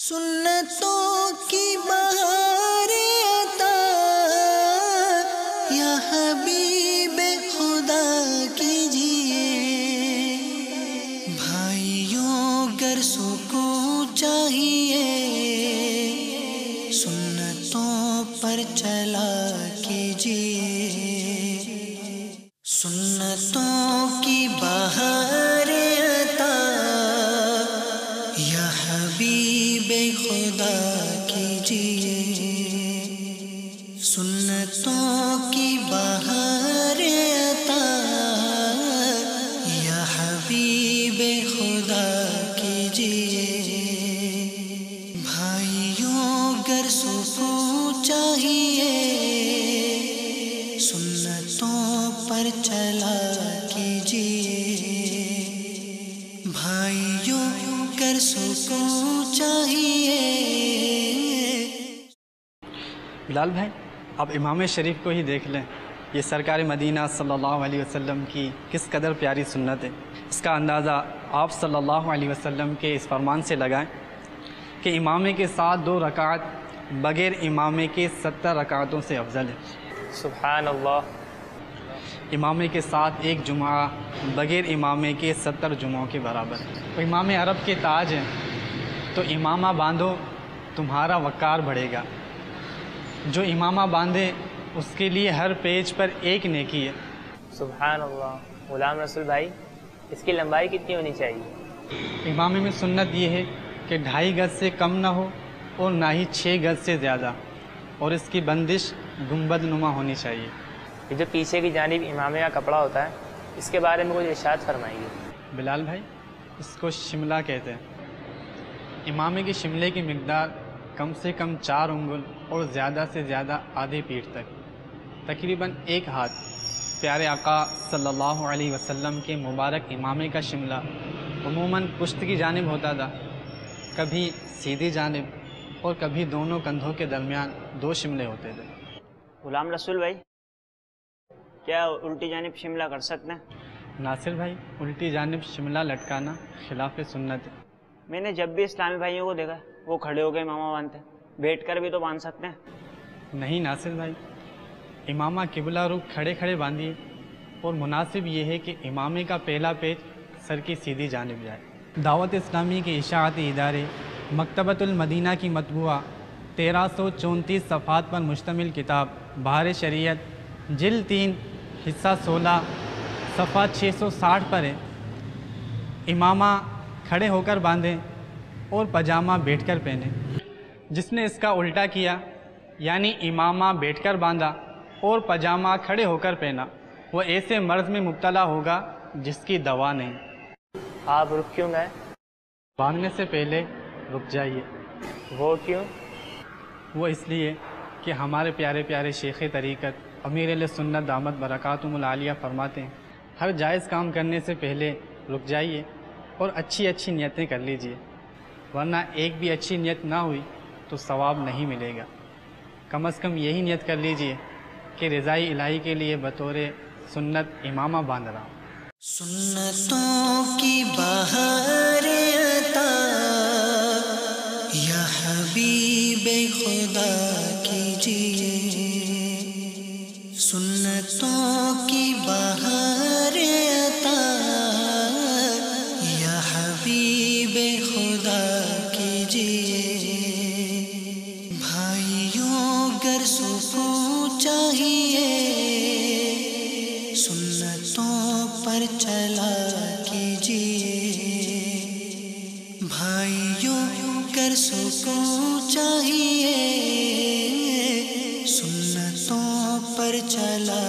سنتوں کی بہار عطا یا حبیب خدا کیجیے، بھائیوں گر سکون چاہیے سنتوں پر چلا کیجیے، سنتوں کی بہار عطا یا حبیب خدا کیجیے، سنتوں کی بہار عطا یا حبیب خدا کیجیے، بھائیوں گر سکون چاہیے سنتوں پر چلا کیجیے، بھائیوں گر سکون چاہیے۔ بلال بھائی، آپ امام شریف کو ہی دیکھ لیں، یہ سرکار مدینہ صلی اللہ علیہ وسلم کی کس قدر پیاری سنت ہے۔ اس کا اندازہ آپ صلی اللہ علیہ وسلم کے اس فرمان سے لگائیں کہ امامے کے ساتھ 2 رکعت بغیر امامے کے 70 رکعتوں سے افضل ہے۔ سبحان اللہ۔ امامے کے ساتھ 1 جمعہ بغیر امامے کے 70 جمعوں کے برابر ہے۔ تو امام عرب کے تاج ہیں، تو امامہ باندھو تمہارا وقار بڑھے گا۔ جو امامہ باندھے اس کے لیے ہر پیج پر 1 نیکی ہے۔ سبحان اللہ۔ غلام رسول بھائی، اس کی لمبائی کتنی ہونی چاہیے؟ امامے میں سنت یہ ہے کہ 2.5 گز سے کم نہ ہو اور نہ ہی 6 گز سے زیادہ، اور اس کی بندش گنبد نما ہونی چاہیے۔ یہ جو پیچھے کی جانب امامے کا کپڑا ہوتا ہے، اس کے بارے میں کچھ ارشاد فرمائیے۔ بلال بھائی، اس کو شملہ کہتے ہیں۔ امامے کی شملے کی مقدار کم سے کم 4 انگل اور زیادہ سے زیادہ آدھے پیٹھ تک، تقریباً 1 ہاتھ۔ پیارے آقا صلی اللہ علیہ وسلم کے مبارک امامے کا شملہ عموماً پشت کی جانب ہوتا تھا، کبھی سیدھی جانب اور کبھی دونوں کندھوں کے درمیان 2 شملے ہوتے تھے۔ غلام رسول بھائی، کیا الٹی جانب شملہ کر سکتے ہیں؟ ناصر بھائی، الٹی جانب شملہ لٹکانا خلاف سنت ہے۔ میں نے جب بھی اسلامی بھائیوں کو دیکھا وہ کھڑے ہو کے امامہ باندھتے ہیں، بیٹھ کر بھی تو باندھ سکتے ہیں۔ نہیں ناصر بھائی، امامہ قبلہ رخ کھڑے کھڑے باندھیے، اور مناسب یہ ہے کہ امامے کا پہلا پیج سر کی سیدھی جانب جائے۔ دعوت اسلامی کے اشاعتی ادارے مکتبۃ المدینہ کی مطبوعہ 1334 صفحات پر مشتمل کتاب بہار شریعت جلد 3 حصہ 16 صفحہ 660 پر ہے، امامہ کھڑے ہو کر باندھیں اور پاجامہ بیٹھ کر پہنیں۔ جس نے اس کا الٹا کیا، یعنی امامہ بیٹھ کر باندھا اور پاجامہ کھڑے ہو کر پہنا، وہ ایسے مرض میں مبتلا ہوگا جس کی دوا نہیں۔ آپ رک کیوں گئے؟ باندھنے سے پہلے رک جائیے۔ وہ کیوں؟ وہ اس لیے کہ ہمارے پیارے پیارے شیخ طریقت امیر اہل سنت دامت برکاتہم العالیہ فرماتے ہیں، ہر جائز کام کرنے سے پہلے رک جائیے اور اچھی اچھی نیتیں کر لیجئے، ورنہ ایک بھی اچھی نیت نہ ہوئی تو ثواب نہیں ملے گا۔ کم از کم یہی نیت کر لیجئے کہ رضائی الہی کے لیے بطور سنت امامہ باندھ رہا ہوں۔ سنتوں کی بہار عطا یا حبیب خدا کیجیے، سنتوں کی بہار عطا یا حبیب خدا کیجیے، بھائیوں گر سکون چاہیے سنتوں پر چلا کیجیے، بھائیوں گر سکون چاہیے سنتوں پر چلا